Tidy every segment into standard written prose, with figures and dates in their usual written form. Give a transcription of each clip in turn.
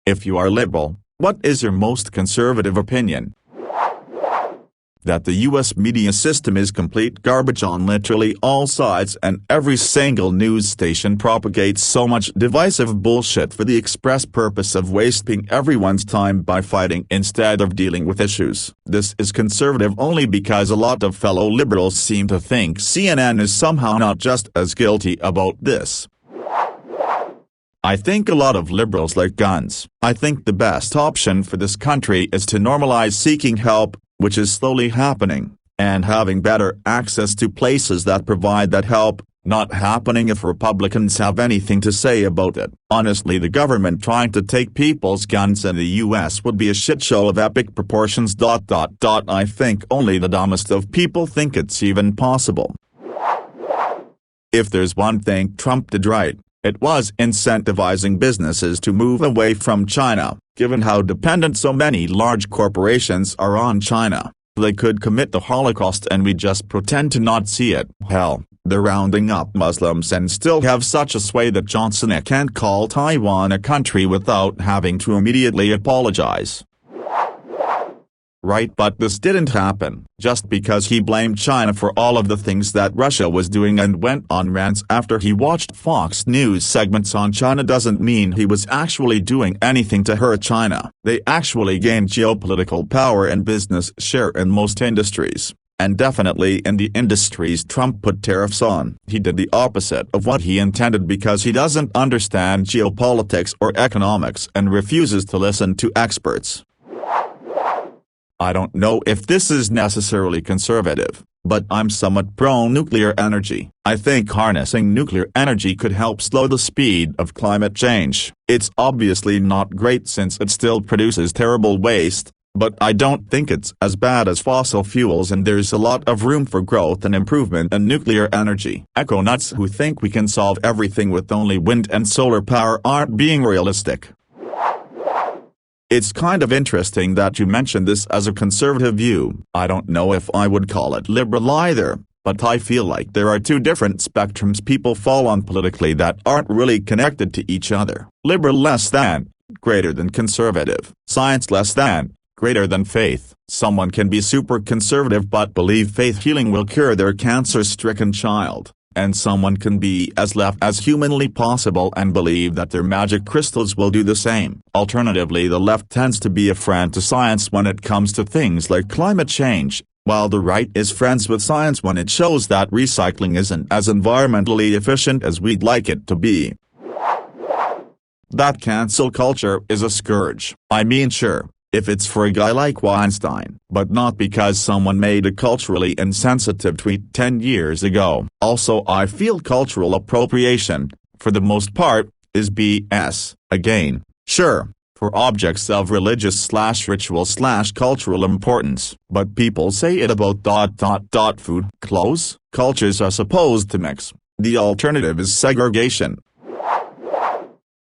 If you are liberal, what is your most conservative opinion? That the US media system is complete garbage on literally all sides, and every single news station propagates so much divisive bullshit for the express purpose of wasting everyone's time by fighting instead of dealing with issues. This is conservative only because a lot of fellow liberals seem to think CNN is somehow not just as guilty about this. I think a lot of liberals like guns. I think the best option for this country is to normalize seeking help, which is slowly happening, and having better access to places that provide that help, not happening if Republicans have anything to say about it. Honestly, the government trying to take people's guns in the US would be a shitshow of epic proportions. I think only the dumbest of people think it's even possible. If there's one thing Trump did right, it was incentivizing businesses to move away from China. Given how dependent so many large corporations are on China, they could commit the Holocaust and we just pretend to not see it. Hell, they're rounding up Muslims and still have such a sway that Johnson can't call Taiwan a country without having to immediately apologize. Right, but this didn't happen. Just because he blamed China for all of the things that Russia was doing and went on rants after he watched Fox News segments on China doesn't mean he was actually doing anything to hurt China. They actually gained geopolitical power and business share in most industries, and definitely in the industries Trump put tariffs on. He did the opposite of what he intended because he doesn't understand geopolitics or economics and refuses to listen to experts. I don't know if this is necessarily conservative, but I'm somewhat pro-nuclear energy. I think harnessing nuclear energy could help slow the speed of climate change. It's obviously not great since it still produces terrible waste, but I don't think it's as bad as fossil fuels, and there's a lot of room for growth and improvement in nuclear energy. Eco-nuts who think we can solve everything with only wind and solar power aren't being realistic. It's kind of interesting that you mentioned this as a conservative view. I don't know if I would call it liberal either, but I feel like there are two different spectrums people fall on politically that aren't really connected to each other. Liberal less than, greater than conservative. Science less than, greater than faith. Someone can be super conservative but believe faith healing will cure their cancer-stricken child. And someone can be as left as humanly possible and believe that their magic crystals will do the same. Alternatively, the left tends to be a friend to science when it comes to things like climate change, while the right is friends with science when it shows that recycling isn't as environmentally efficient as we'd like it to be. That cancel culture is a scourge. I mean, sure, if it's for a guy like Weinstein, but not because someone made a culturally insensitive tweet 10 years ago. Also, I feel cultural appropriation, for the most part, is BS. Again, sure, for objects of religious/ritual/cultural importance, but people say it about food, clothes. Cultures are supposed to mix. The alternative is segregation.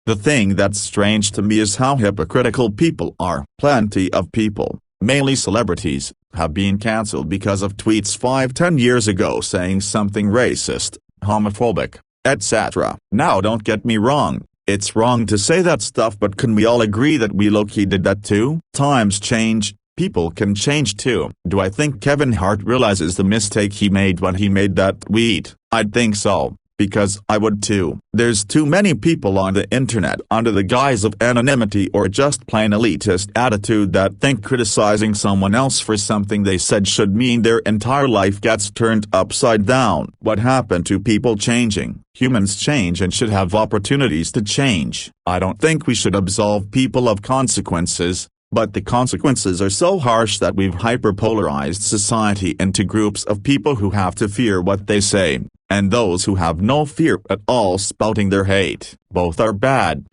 The thing that's strange to me is how hypocritical people are. Plenty of people, mainly celebrities, have been cancelled because of tweets 5-10 years ago saying something racist, homophobic, etc. Now don't get me wrong, it's wrong to say that stuff, but can we all agree that we low-key did that too? Times change, people can change too. Do I think Kevin Hart realizes the mistake he made when he made that tweet? I'd think so. Because I would too. There's too many people on the internet under the guise of anonymity or just plain elitist attitude that think criticizing someone else for something they said should mean their entire life gets turned upside down. What happened to people changing? Humans change and should have opportunities to change. I don't think we should absolve people of consequences, but the consequences are so harsh that we've hyperpolarized society into groups of people who have to fear what they say, and those who have no fear at all spouting their hate. Both are bad.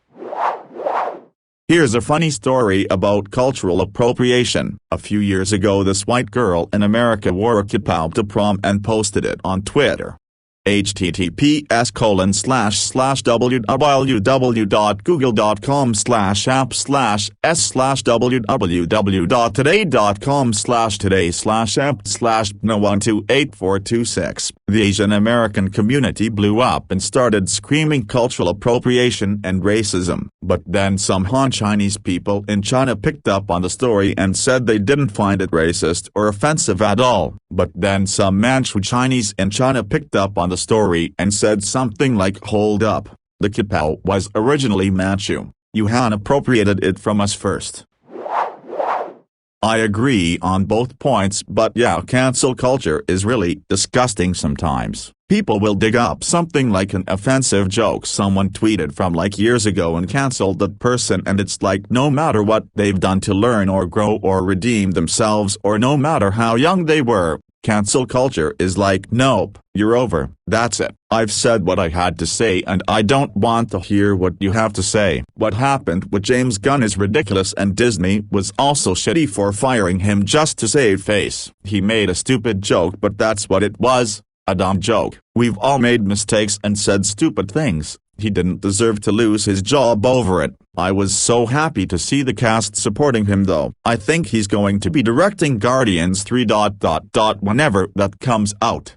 Here's a funny story about cultural appropriation. A few years ago, this white girl in America wore a kippah to prom and posted it on Twitter. https://www.google.com/app/s/www.today.com/app/no128426. The Asian American community blew up and started screaming cultural appropriation and racism. But then some Han Chinese people in China picked up on the story and said they didn't find it racist or offensive at all. But then some Manchu Chinese in China picked up on the story and said something like, "Hold up, the Kipao was originally Manchu. You Han appropriated it from us first." I agree on both points, but yeah, cancel culture is really disgusting sometimes. People will dig up something like an offensive joke someone tweeted from like years ago and cancel that person, and it's like no matter what they've done to learn or grow or redeem themselves, or no matter how young they were, cancel culture is like, nope, you're over, that's it. I've said what I had to say and I don't want to hear what you have to say. What happened with James Gunn is ridiculous, and Disney was also shitty for firing him just to save face. He made a stupid joke, but that's what it was, a dumb joke. We've all made mistakes and said stupid things. He didn't deserve to lose his job over it. I was so happy to see the cast supporting him though. I think he's going to be directing Guardians 3... whenever that comes out.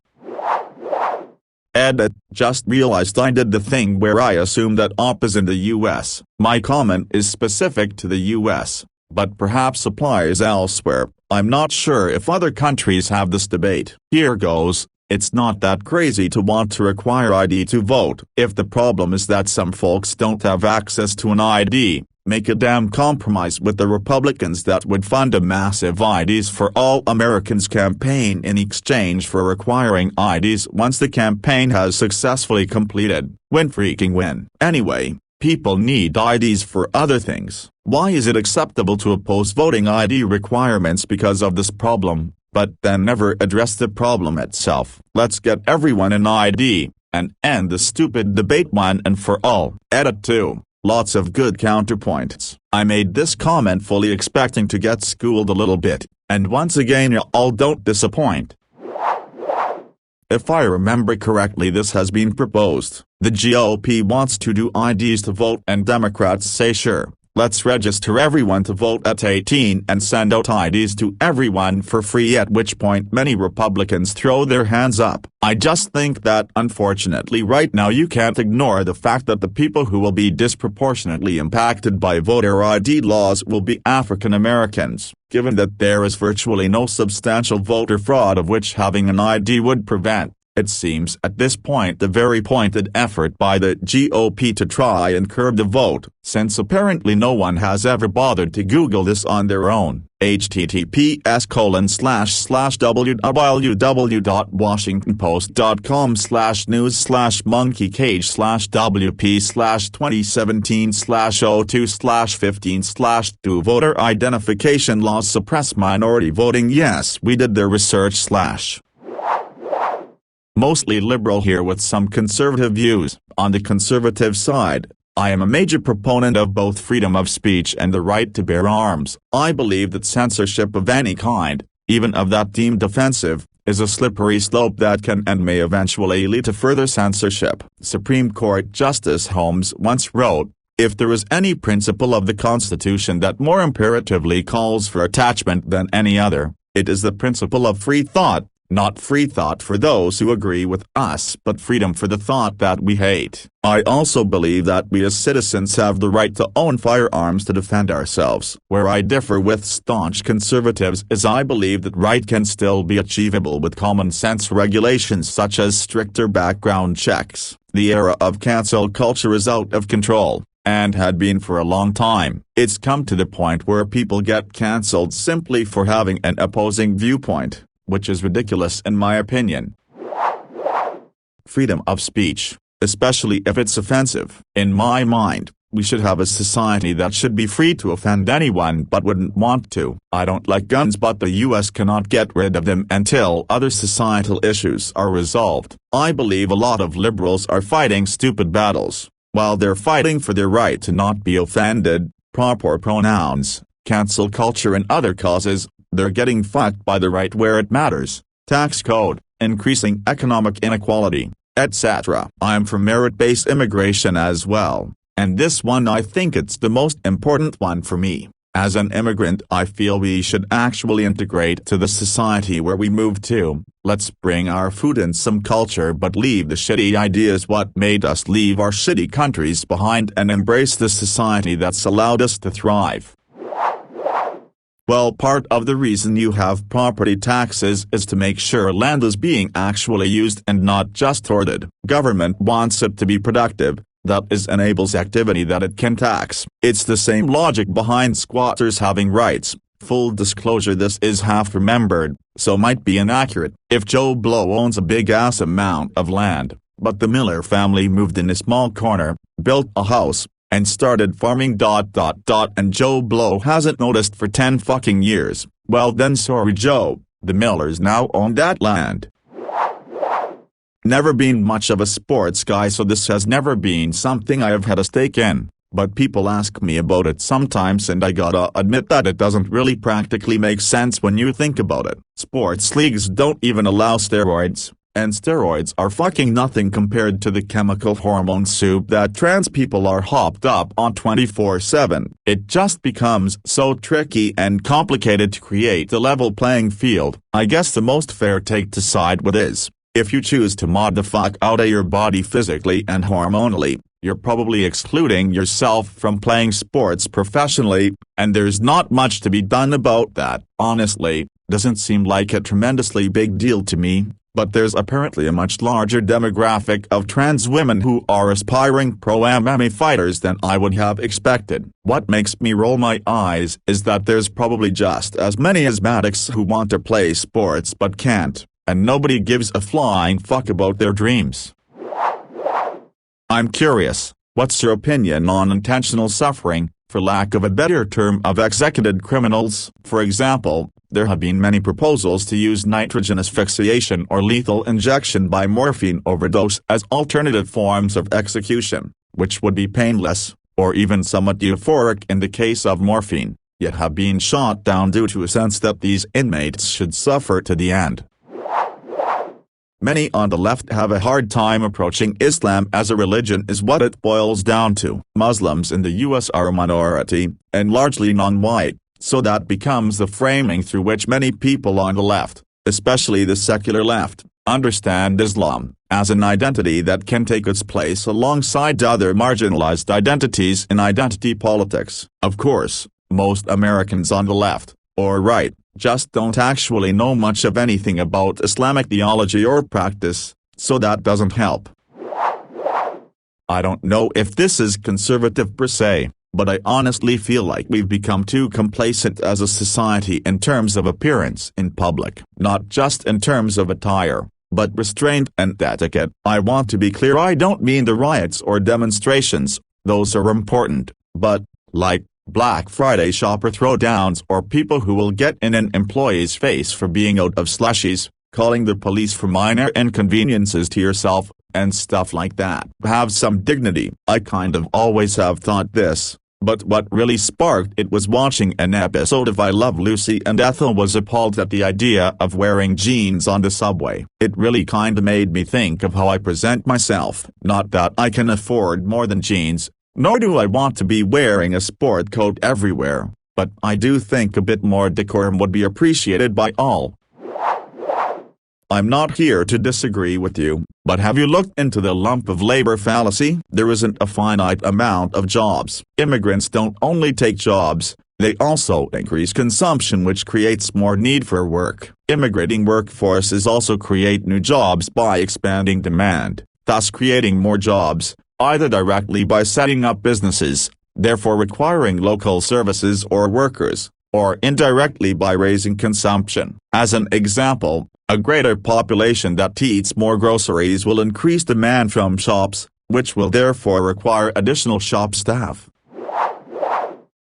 Edit, just realized I did the thing where I assume that OP is in the US. My comment is specific to the US, but perhaps applies elsewhere. I'm not sure if other countries have this debate. Here goes. It's not that crazy to want to require ID to vote. If the problem is that some folks don't have access to an ID, make a damn compromise with the Republicans that would fund a massive IDs for all Americans campaign in exchange for requiring IDs once the campaign has successfully completed. Win freaking win. Anyway, people need IDs for other things. Why is it acceptable to oppose voting ID requirements because of this problem, but then never address the problem itself? Let's get everyone an ID, and end the stupid debate one and for all. Edit 2. Lots of good counterpoints. I made this comment fully expecting to get schooled a little bit, and once again y'all don't disappoint. If I remember correctly, this has been proposed. The GOP wants to do IDs to vote and Democrats say sure, let's register everyone to vote at 18 and send out IDs to everyone for free, at which point many Republicans throw their hands up. I just think that unfortunately right now you can't ignore the fact that the people who will be disproportionately impacted by voter ID laws will be African Americans, given that there is virtually no substantial voter fraud of which having an ID would prevent. It seems at this point a very pointed effort by the GOP to try and curb the vote, since apparently no one has ever bothered to Google this on their own. https://www.washingtonpost.com/news/monkeycage/wp/2017/02/15/do voter identification laws suppress minority voting. Yes, we did their research. Mostly liberal here with some conservative views. On the conservative side, I am a major proponent of both freedom of speech and the right to bear arms. I believe that censorship of any kind, even of that deemed offensive, is a slippery slope that can and may eventually lead to further censorship. Supreme Court Justice Holmes once wrote, "If there is any principle of the Constitution that more imperatively calls for attachment than any other, it is the principle of free thought. Not free thought for those who agree with us, but freedom for the thought that we hate." I also believe that we as citizens have the right to own firearms to defend ourselves. Where I differ with staunch conservatives is I believe that right can still be achievable with common sense regulations such as stricter background checks. The era of cancel culture is out of control, and had been for a long time. It's come to the point where people get cancelled simply for having an opposing viewpoint, which is ridiculous in my opinion. Freedom of speech, especially if it's offensive. In my mind, we should have a society that should be free to offend anyone but wouldn't want to. I don't like guns, but the US cannot get rid of them until other societal issues are resolved. I believe a lot of liberals are fighting stupid battles. While they're fighting for their right to not be offended, proper pronouns, cancel culture and other causes, they're getting fucked by the right where it matters. Tax code, increasing economic inequality, etc. I'm for merit-based immigration as well, and this one I think it's the most important one for me. As an immigrant, I feel we should actually integrate to the society where we move to. Let's bring our food and some culture but leave the shitty ideas what made us leave our shitty countries behind and embrace the society that's allowed us to thrive. Well, part of the reason you have property taxes is to make sure land is being actually used and not just hoarded. Government wants it to be productive. That is enables activity that it can tax. It's the same logic behind squatters having rights. Full disclosure, this is half remembered, so might be inaccurate. If Joe Blow owns a big ass amount of land, but the Miller family moved in a small corner, built a house, and started farming ... and Joe Blow hasn't noticed for 10 fucking years, well then sorry Joe, the Millers now own that land. Never been much of a sports guy, so this has never been something I have had a stake in, but people ask me about it sometimes and I gotta admit that it doesn't really practically make sense when you think about it. Sports leagues don't even allow steroids, and steroids are fucking nothing compared to the chemical hormone soup that trans people are hopped up on 24/7. It just becomes so tricky and complicated to create a level playing field. I guess the most fair take to side with is, if you choose to mod the fuck out of your body physically and hormonally, you're probably excluding yourself from playing sports professionally, and there's not much to be done about that. Honestly, doesn't seem like a tremendously big deal to me, but there's apparently a much larger demographic of trans women who are aspiring pro-MMA fighters than I would have expected. What makes me roll my eyes is that there's probably just as many asthmatics who want to play sports but can't, and nobody gives a flying fuck about their dreams. I'm curious, what's your opinion on intentional suffering, for lack of a better term, of executed criminals? For example, there have been many proposals to use nitrogen asphyxiation or lethal injection by morphine overdose as alternative forms of execution, which would be painless, or even somewhat euphoric in the case of morphine, yet have been shot down due to a sense that these inmates should suffer to the end. Many on the left have a hard time approaching Islam as a religion is what it boils down to. Muslims in the US are a minority, and largely non-white, so that becomes the framing through which many people on the left, especially the secular left, understand Islam as an identity that can take its place alongside other marginalized identities in identity politics. Of course, most Americans on the left, or right, just don't actually know much of anything about Islamic theology or practice, so that doesn't help. I don't know if this is conservative per se, but I honestly feel like we've become too complacent as a society in terms of appearance in public. Not just in terms of attire, but restraint and etiquette. I want to be clear, I don't mean the riots or demonstrations, those are important, but, like, Black Friday shopper throwdowns or people who will get in an employee's face for being out of slushies, calling the police for minor inconveniences to yourself, and stuff like that. Have some dignity. I kind of always have thought this, but what really sparked it was watching an episode of I Love Lucy, and Ethel was appalled at the idea of wearing jeans on the subway. It really kinda made me think of how I present myself. Not that I can afford more than jeans, nor do I want to be wearing a sport coat everywhere, but I do think a bit more decorum would be appreciated by all. I'm not here to disagree with you, but have you looked into the lump of labor fallacy? There isn't a finite amount of jobs. Immigrants don't only take jobs, they also increase consumption, which creates more need for work. Immigrating workforces also create new jobs by expanding demand, thus creating more jobs, either directly by setting up businesses, therefore requiring local services or workers, or indirectly by raising consumption. As an example, a greater population that eats more groceries will increase demand from shops, which will therefore require additional shop staff.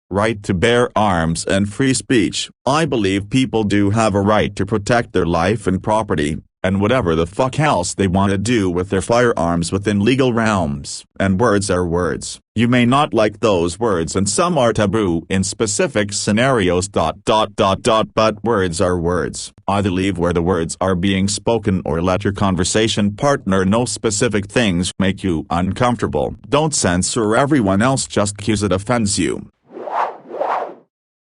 Right to bear arms and free speech. I believe people do have a right to protect their life and property, and whatever the fuck else they want to do with their firearms within legal realms. And words are words. You may not like those words and some are taboo in specific scenarios. But words are words. Either leave where the words are being spoken or let your conversation partner know specific things make you uncomfortable. Don't censor everyone else just because it offends you.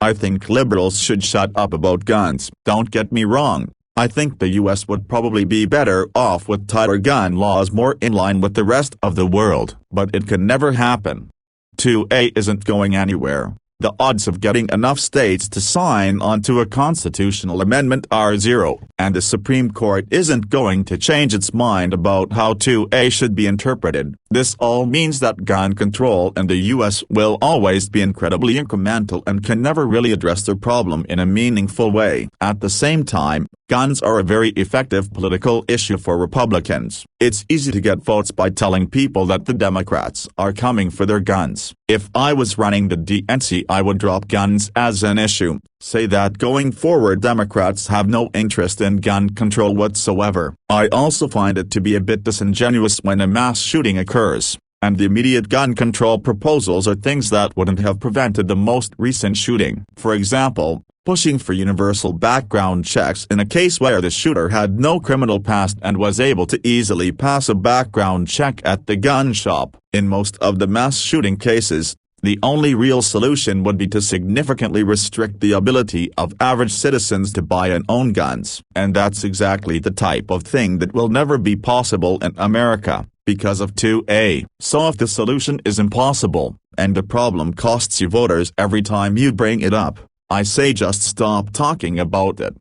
I think liberals should shut up about guns. Don't get me wrong. I think the US would probably be better off with tighter gun laws more in line with the rest of the world, but it can never happen. 2A isn't going anywhere. The odds of getting enough states to sign onto a constitutional amendment are zero, and the Supreme Court isn't going to change its mind about how 2A should be interpreted. This all means that gun control in the US will always be incredibly incremental and can never really address the problem in a meaningful way. At the same time, guns are a very effective political issue for Republicans. It's easy to get votes by telling people that the Democrats are coming for their guns. If I was running the DNC, I would drop guns as an issue, say that going forward Democrats have no interest in gun control whatsoever. I also find it to be a bit disingenuous when a mass shooting occurs, and the immediate gun control proposals are things that wouldn't have prevented the most recent shooting. For example, pushing for universal background checks in a case where the shooter had no criminal past and was able to easily pass a background check at the gun shop. In most of the mass shooting cases, the only real solution would be to significantly restrict the ability of average citizens to buy and own guns. And that's exactly the type of thing that will never be possible in America, because of 2A. So if the solution is impossible, and the problem costs you voters every time you bring it up, I say just stop talking about it.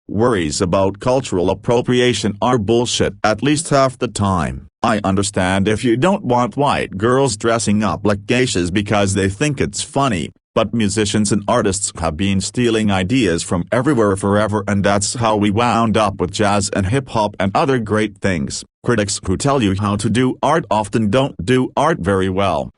Worries about cultural appropriation are bullshit at least half the time. I understand if you don't want white girls dressing up like geishas because they think it's funny, but musicians and artists have been stealing ideas from everywhere forever, and that's how we wound up with jazz and hip-hop and other great things. Critics who tell you how to do art often don't do art very well.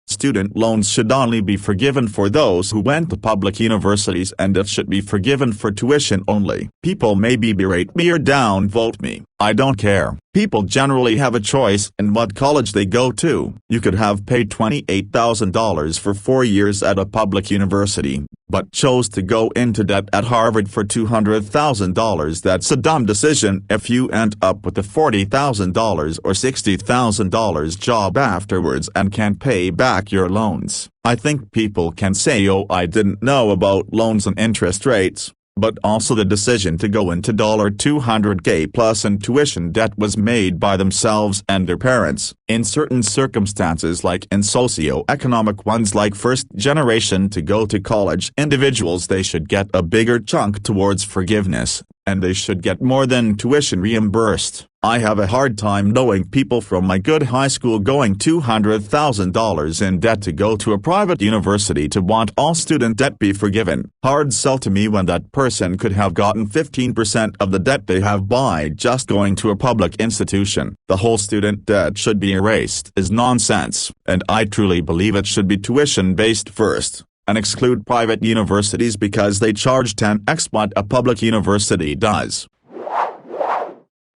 Student loans should only be forgiven for those who went to public universities, and it should be forgiven for tuition only. People maybe berate me or downvote me. I don't care. People generally have a choice in what college they go to. You could have paid $28,000 for 4 years at a public university, but chose to go into debt at Harvard for $200,000. That's a dumb decision if you end up with a $40,000 or $60,000 job afterwards and can't pay back your loans. I think people can say, oh, I didn't know about loans and interest rates. But also the decision to go into $200K plus in tuition debt was made by themselves and their parents. In certain circumstances, like in socioeconomic ones like first generation to go to college individuals, they should get a bigger chunk towards forgiveness, and they should get more than tuition reimbursed. I have a hard time knowing people from my good high school going $200,000 in debt to go to a private university to want all student debt be forgiven. Hard sell to me when that person could have gotten 15% of the debt they have by just going to a public institution. The whole student debt should be erased is nonsense, and I truly believe it should be tuition-based first, and exclude private universities because they charge 10x what a public university does.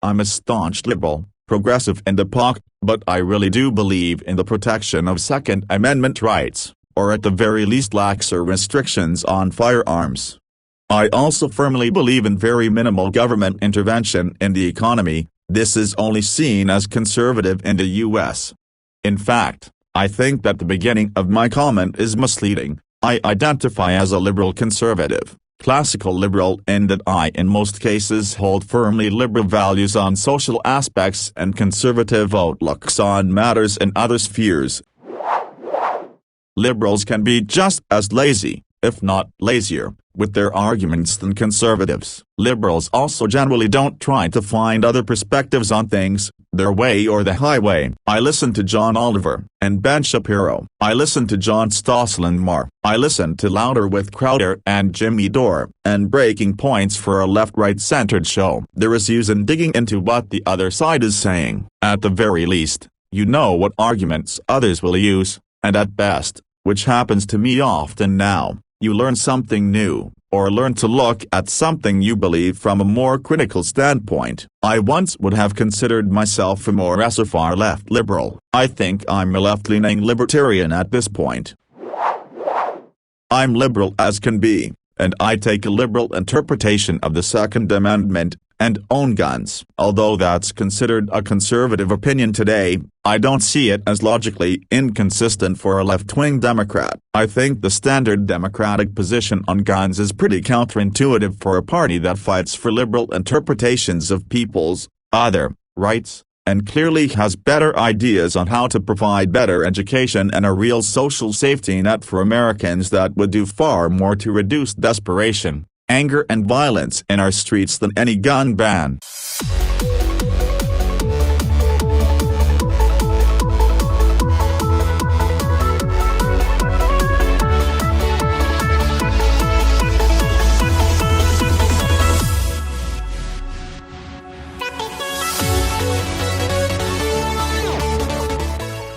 I'm a staunch liberal, progressive and a POC, but I really do believe in the protection of Second Amendment rights, or at the very least laxer restrictions on firearms. I also firmly believe in very minimal government intervention in the economy. This is only seen as conservative in the US. In fact, I think that the beginning of my comment is misleading. I identify as a liberal conservative. Classical liberal in that I in most cases hold firmly liberal values on social aspects and conservative outlooks on matters in other spheres. Liberals can be just as lazy, if not lazier, with their arguments than conservatives. Liberals also generally don't try to find other perspectives on things, their way or the highway. I listen to John Oliver and Ben Shapiro. I listen to John Stossel Moore. I listen to Louder with Crowder and Jimmy Dore, and Breaking Points for a left-right centered show. There is use in digging into what the other side is saying. At the very least, you know what arguments others will use, and at best, which happens to me often now, you learn something new, or learn to look at something you believe from a more critical standpoint. I once would have considered myself a more far-left liberal. I think I'm a left-leaning libertarian at this point. I'm liberal as can be, and I take a liberal interpretation of the Second Amendment, and own guns. Although that's considered a conservative opinion today, I don't see it as logically inconsistent for a left-wing Democrat. I think the standard Democratic position on guns is pretty counterintuitive for a party that fights for liberal interpretations of people's other rights, and clearly has better ideas on how to provide better education and a real social safety net for Americans that would do far more to reduce desperation, anger and violence in our streets than any gun ban.